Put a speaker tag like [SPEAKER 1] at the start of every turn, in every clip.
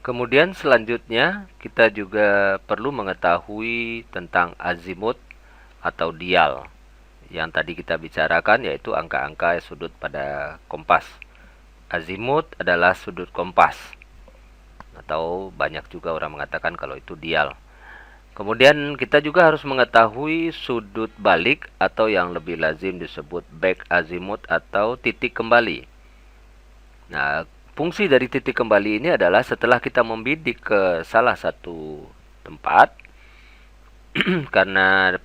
[SPEAKER 1] Kemudian selanjutnya kita juga perlu mengetahui tentang azimut atau dial. Yang tadi kita bicarakan yaitu angka-angka sudut pada kompas. Azimut adalah sudut kompas, atau banyak juga orang mengatakan kalau itu dial. Kemudian kita juga harus mengetahui sudut balik atau yang lebih lazim disebut back azimut atau titik kembali. Nah, fungsi dari titik kembali ini adalah setelah kita membidik ke salah satu tempat, karena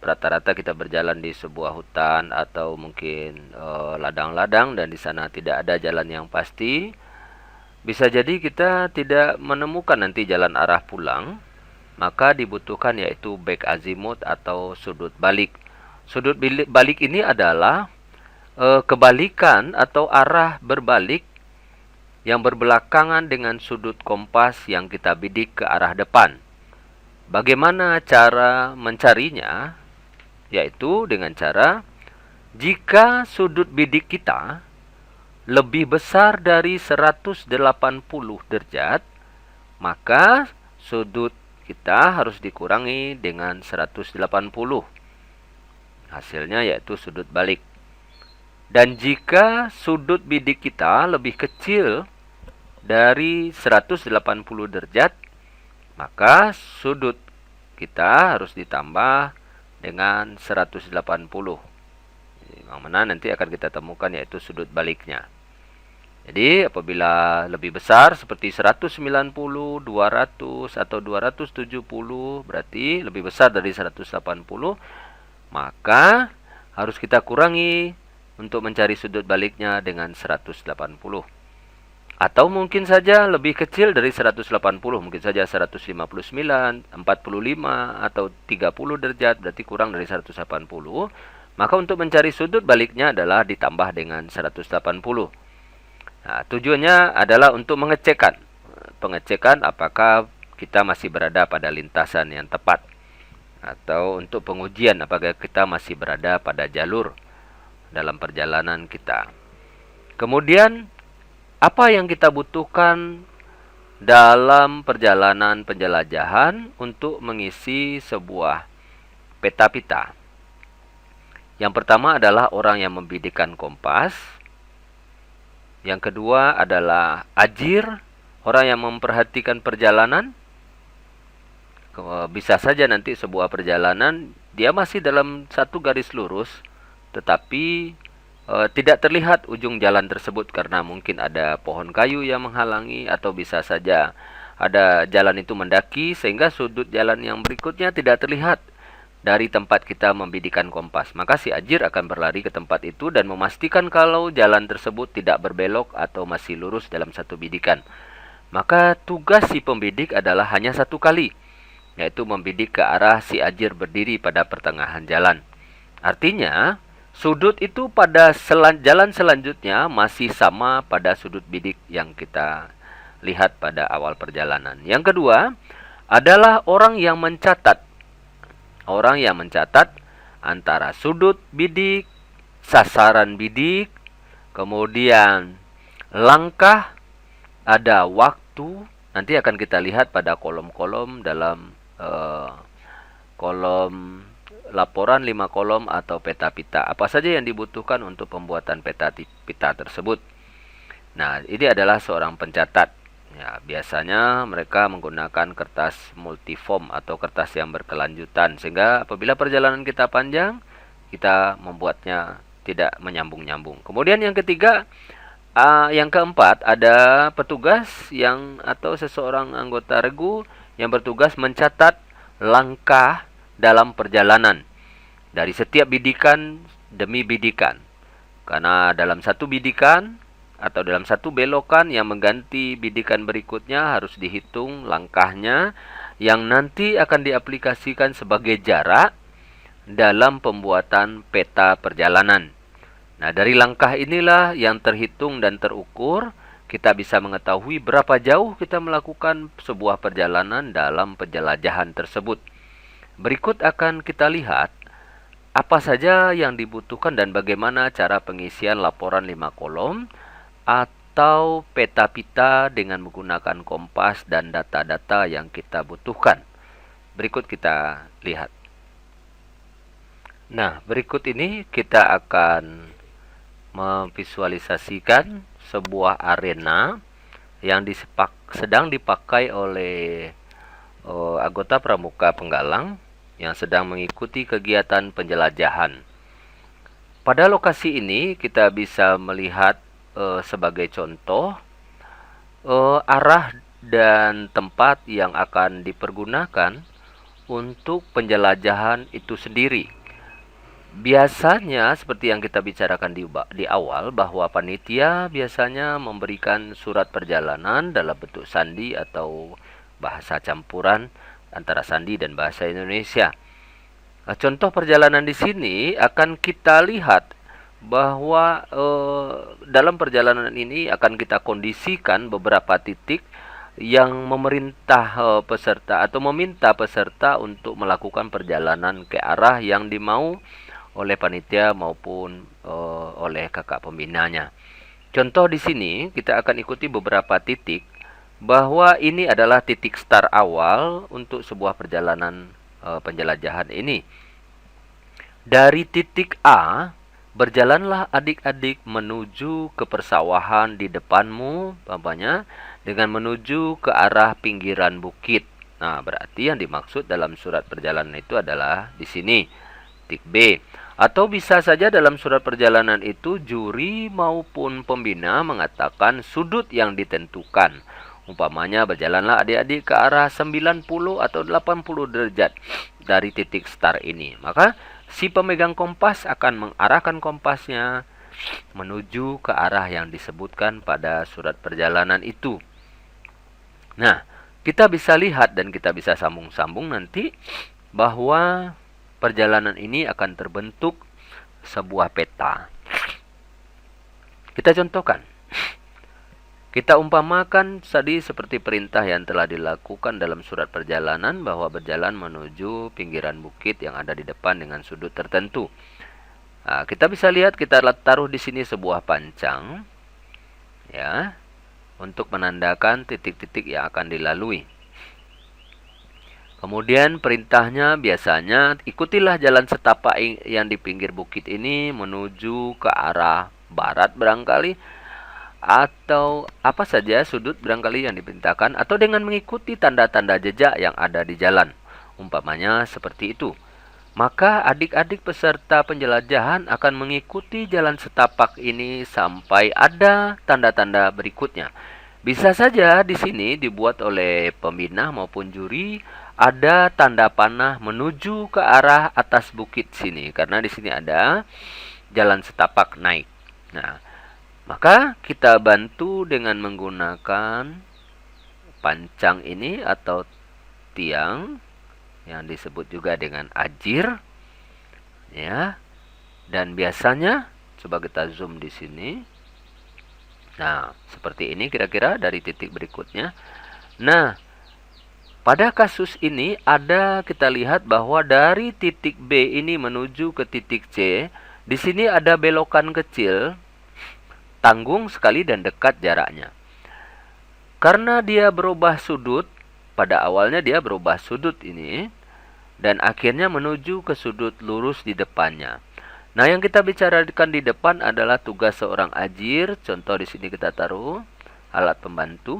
[SPEAKER 1] rata-rata kita berjalan di sebuah hutan atau mungkin ladang-ladang dan di sana tidak ada jalan yang pasti, bisa jadi kita tidak menemukan nanti jalan arah pulang, maka dibutuhkan yaitu back azimut atau sudut balik. Sudut balik ini adalah kebalikan atau arah berbalik yang berbelakangan dengan sudut kompas yang kita bidik ke arah depan. Bagaimana cara mencarinya? Yaitu dengan cara jika sudut bidik kita lebih besar dari 180 derajat, maka sudut kita harus dikurangi dengan 180. Hasilnya yaitu sudut balik. Dan jika sudut bidik kita lebih kecil dari 180 derajat, maka sudut kita harus ditambah dengan 180. Yang mana nanti akan kita temukan yaitu sudut baliknya. Jadi apabila lebih besar seperti 190, 200 atau 270, berarti lebih besar dari 180, maka harus kita kurangi untuk mencari sudut baliknya dengan 180. Atau mungkin saja lebih kecil dari 180, mungkin saja 159, 45 atau 30 derajat, berarti kurang dari 180. Maka untuk mencari sudut baliknya adalah ditambah dengan 180. Nah, tujuannya adalah untuk pengecekan apakah kita masih berada pada lintasan yang tepat, atau untuk pengujian apakah kita masih berada pada jalur dalam perjalanan kita. Kemudian apa yang kita butuhkan dalam perjalanan penjelajahan untuk mengisi sebuah peta-pita? Yang pertama adalah orang yang membidikkan kompas. Yang kedua adalah ajir, orang yang memperhatikan perjalanan. Bisa saja nanti sebuah perjalanan dia masih dalam satu garis lurus, tetapi tidak terlihat ujung jalan tersebut karena mungkin ada pohon kayu yang menghalangi, atau bisa saja ada jalan itu mendaki sehingga sudut jalan yang berikutnya tidak terlihat dari tempat kita membidikkan kompas. Maka si ajir akan berlari ke tempat itu dan memastikan kalau jalan tersebut tidak berbelok atau masih lurus dalam satu bidikan. Maka tugas si pembidik adalah hanya satu kali, yaitu membidik ke arah si ajir berdiri pada pertengahan jalan. Artinya, sudut itu pada jalan selanjutnya masih sama pada sudut bidik yang kita lihat pada awal perjalanan. Yang kedua adalah orang yang mencatat. Orang yang mencatat antara sudut bidik, sasaran bidik, kemudian langkah, ada waktu. Nanti akan kita lihat pada kolom-kolom dalam kolom laporan 5 kolom atau peta-pita. Apa saja yang dibutuhkan untuk pembuatan peta-pita tersebut. Nah, ini adalah seorang pencatat. Ya, biasanya mereka menggunakan kertas multiform atau kertas yang berkelanjutan, sehingga apabila perjalanan kita panjang, kita membuatnya tidak menyambung-nyambung. Kemudian yang ketiga, yang keempat, ada petugas atau seseorang anggota regu yang bertugas mencatat langkah dalam perjalanan dari setiap bidikan demi bidikan. Karena dalam satu bidikan atau dalam satu belokan yang mengganti bidikan berikutnya harus dihitung langkahnya yang nanti akan diaplikasikan sebagai jarak dalam pembuatan peta perjalanan. Nah, dari langkah inilah yang terhitung dan terukur, kita bisa mengetahui berapa jauh kita melakukan sebuah perjalanan dalam penjelajahan tersebut. Berikut akan kita lihat apa saja yang dibutuhkan dan bagaimana cara pengisian laporan 5 kolom atau peta-pita dengan menggunakan kompas dan data-data yang kita butuhkan. Berikut kita lihat. Nah, berikut ini kita akan memvisualisasikan sebuah arena yang sedang dipakai oleh anggota pramuka penggalang yang sedang mengikuti kegiatan penjelajahan. Pada lokasi ini kita bisa melihat sebagai contoh arah dan tempat yang akan dipergunakan untuk penjelajahan itu sendiri. Biasanya seperti yang kita bicarakan di awal, bahwa panitia biasanya memberikan surat perjalanan dalam bentuk sandi atau bahasa campuran antara sandi dan bahasa Indonesia. Nah, contoh perjalanan di sini akan kita lihat bahwa dalam perjalanan ini akan kita kondisikan beberapa titik yang memerintah peserta atau meminta peserta untuk melakukan perjalanan ke arah yang dimau oleh panitia maupun oleh kakak pembinanya. Contoh di sini kita akan ikuti beberapa titik bahwa ini adalah titik start awal untuk sebuah perjalanan penjelajahan ini. Dari titik A, berjalanlah adik-adik menuju ke persawahan di depanmu, bapaknya, dengan menuju ke arah pinggiran bukit. Nah, berarti yang dimaksud dalam surat perjalanan itu adalah di sini, titik B. Atau bisa saja dalam surat perjalanan itu juri maupun pembina mengatakan sudut yang ditentukan. Umpamanya berjalanlah adik-adik ke arah 90 atau 80 derajat dari titik start ini. Maka si pemegang kompas akan mengarahkan kompasnya menuju ke arah yang disebutkan pada surat perjalanan itu. Nah, kita bisa lihat dan kita bisa sambung-sambung nanti bahwa perjalanan ini akan terbentuk sebuah peta. Kita contohkan. Kita umpamakan tadi seperti perintah yang telah dilakukan dalam surat perjalanan bahwa berjalan menuju pinggiran bukit yang ada di depan dengan sudut tertentu. Nah, kita bisa lihat kita taruh di sini sebuah pancang ya untuk menandakan titik-titik yang akan dilalui. Kemudian perintahnya biasanya ikutilah jalan setapak yang di pinggir bukit ini menuju ke arah barat barangkali, atau apa saja sudut barangkali yang diperintahkan, atau dengan mengikuti tanda-tanda jejak yang ada di jalan. Umpamanya seperti itu. Maka adik-adik peserta penjelajahan akan mengikuti jalan setapak ini sampai ada tanda-tanda berikutnya. Bisa saja di sini dibuat oleh pembina maupun juri ada tanda panah menuju ke arah atas bukit sini, karena di sini ada jalan setapak naik. Nah, maka kita bantu dengan menggunakan pancang ini atau tiang yang disebut juga dengan ajir, ya. Dan biasanya coba kita zoom di sini. Nah, seperti ini kira-kira dari titik berikutnya. Nah, pada kasus ini kita lihat bahwa dari titik B ini menuju ke titik C, di sini ada belokan kecil, tanggung sekali dan dekat jaraknya. Karena dia berubah sudut, pada awalnya dia berubah sudut ini, dan akhirnya menuju ke sudut lurus di depannya. Nah, yang kita bicarakan di depan adalah tugas seorang ajir. Contoh di sini kita taruh alat pembantu.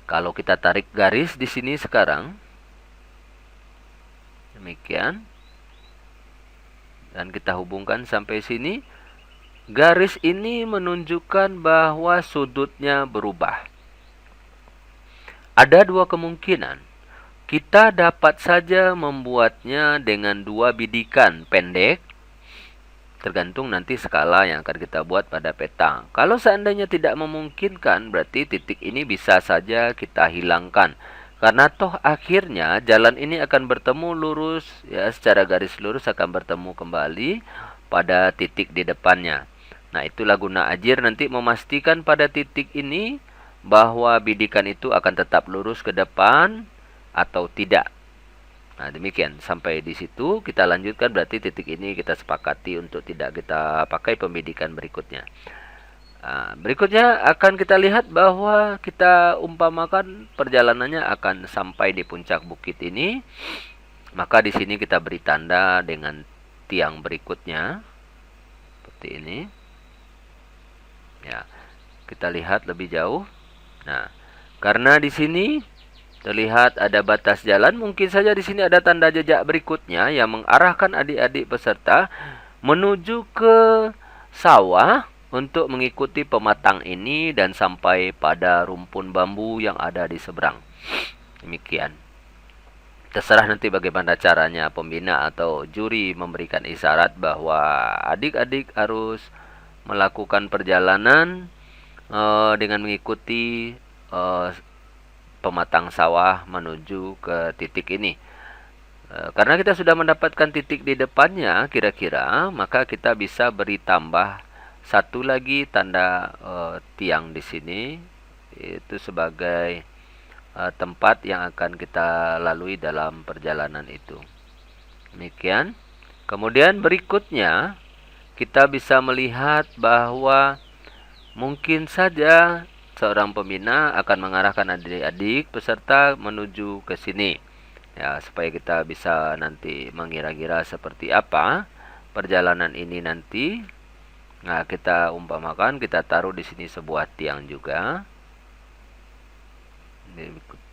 [SPEAKER 1] Kalau kita tarik garis di sini sekarang, demikian, dan kita hubungkan sampai sini, garis ini menunjukkan bahwa sudutnya berubah. Ada dua kemungkinan. Kita dapat saja membuatnya dengan dua bidikan pendek, tergantung nanti skala yang akan kita buat pada peta. Kalau seandainya tidak memungkinkan, berarti titik ini bisa saja kita hilangkan. Karena toh akhirnya jalan ini akan bertemu lurus, ya, secara garis lurus akan bertemu kembali pada titik di depannya. Nah, itulah guna ajir nanti memastikan pada titik ini bahwa bidikan itu akan tetap lurus ke depan atau tidak. Nah, demikian. Sampai di situ kita lanjutkan, berarti titik ini kita sepakati untuk tidak kita pakai pembidikan berikutnya. Berikutnya akan kita lihat bahwa kita umpamakan perjalanannya akan sampai di puncak bukit ini, maka di sini kita beri tanda dengan tiang berikutnya seperti ini. Ya, kita lihat lebih jauh. Nah, karena di sini terlihat ada batas jalan, mungkin saja di sini ada tanda jejak berikutnya yang mengarahkan adik-adik peserta menuju ke sawah untuk mengikuti pematang ini dan sampai pada rumpun bambu yang ada di seberang. Demikian. Terserah nanti bagaimana caranya pembina atau juri memberikan isyarat bahwa adik-adik harus melakukan perjalanan dengan mengikuti pematang sawah menuju ke titik ini. Karena kita sudah mendapatkan titik di depannya kira-kira, maka kita bisa beri tambah satu lagi tanda tiang di sini, itu sebagai tempat yang akan kita lalui dalam perjalanan itu. Demikian. Kemudian berikutnya kita bisa melihat bahwa mungkin saja seorang pembina akan mengarahkan adik-adik peserta menuju ke sini. Ya, supaya kita bisa nanti mengira-gira seperti apa perjalanan ini nanti. Nah, kita umpamakan kita taruh di sini sebuah tiang juga.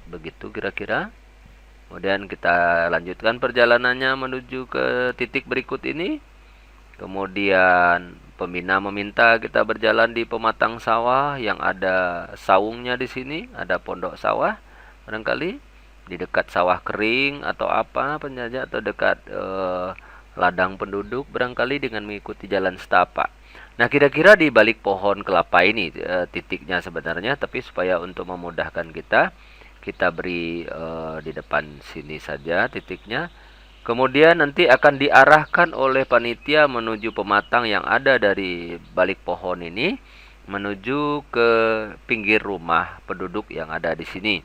[SPEAKER 1] Begitu kira-kira. Kemudian kita lanjutkan perjalanannya menuju ke titik berikut ini. Kemudian pembina meminta kita berjalan di pematang sawah yang ada saungnya di sini, ada pondok sawah barangkali di dekat sawah kering atau apa penjajah, atau dekat ladang penduduk barangkali dengan mengikuti jalan setapak. Nah, kira-kira di balik pohon kelapa ini titiknya sebenarnya, tapi supaya untuk memudahkan kita beri di depan sini saja titiknya. Kemudian nanti akan diarahkan oleh panitia menuju pematang yang ada dari balik pohon ini menuju ke pinggir rumah penduduk yang ada di sini.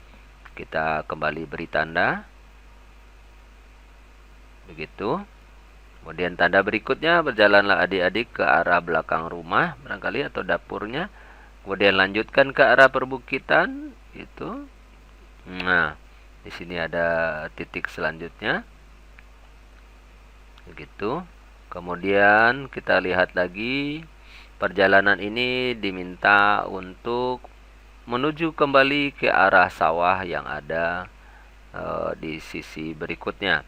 [SPEAKER 1] Kita kembali beri tanda. Begitu. Kemudian tanda berikutnya, berjalanlah adik-adik ke arah belakang rumah barangkali atau dapurnya. Kemudian lanjutkan ke arah perbukitan itu. Nah, di sini ada titik selanjutnya. Begitu. Kemudian kita lihat lagi perjalanan ini diminta untuk menuju kembali ke arah sawah yang ada di sisi berikutnya.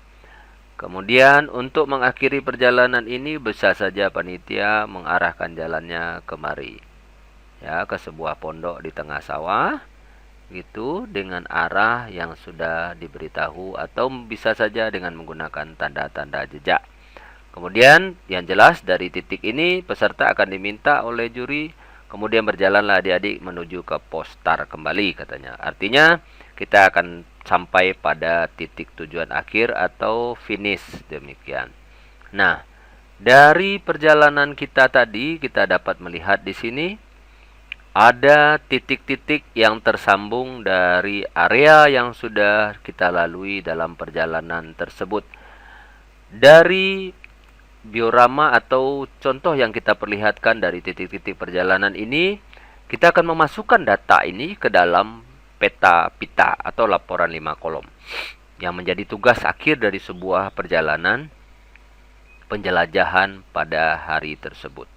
[SPEAKER 1] Kemudian untuk mengakhiri perjalanan ini bisa saja panitia mengarahkan jalannya kemari. Ya, ke sebuah pondok di tengah sawah. Gitu dengan arah yang sudah diberitahu atau bisa saja dengan menggunakan tanda-tanda jejak. Kemudian yang jelas dari titik ini peserta akan diminta oleh juri kemudian berjalanlah adik-adik menuju ke postar kembali katanya. Artinya kita akan sampai pada titik tujuan akhir atau finish demikian. Nah, dari perjalanan kita tadi kita dapat melihat di sini ada titik-titik yang tersambung dari area yang sudah kita lalui dalam perjalanan tersebut. Dari diorama atau contoh yang kita perlihatkan dari titik-titik perjalanan ini, kita akan memasukkan data ini ke dalam peta pita atau laporan 5 kolom yang menjadi tugas akhir dari sebuah perjalanan penjelajahan pada hari tersebut.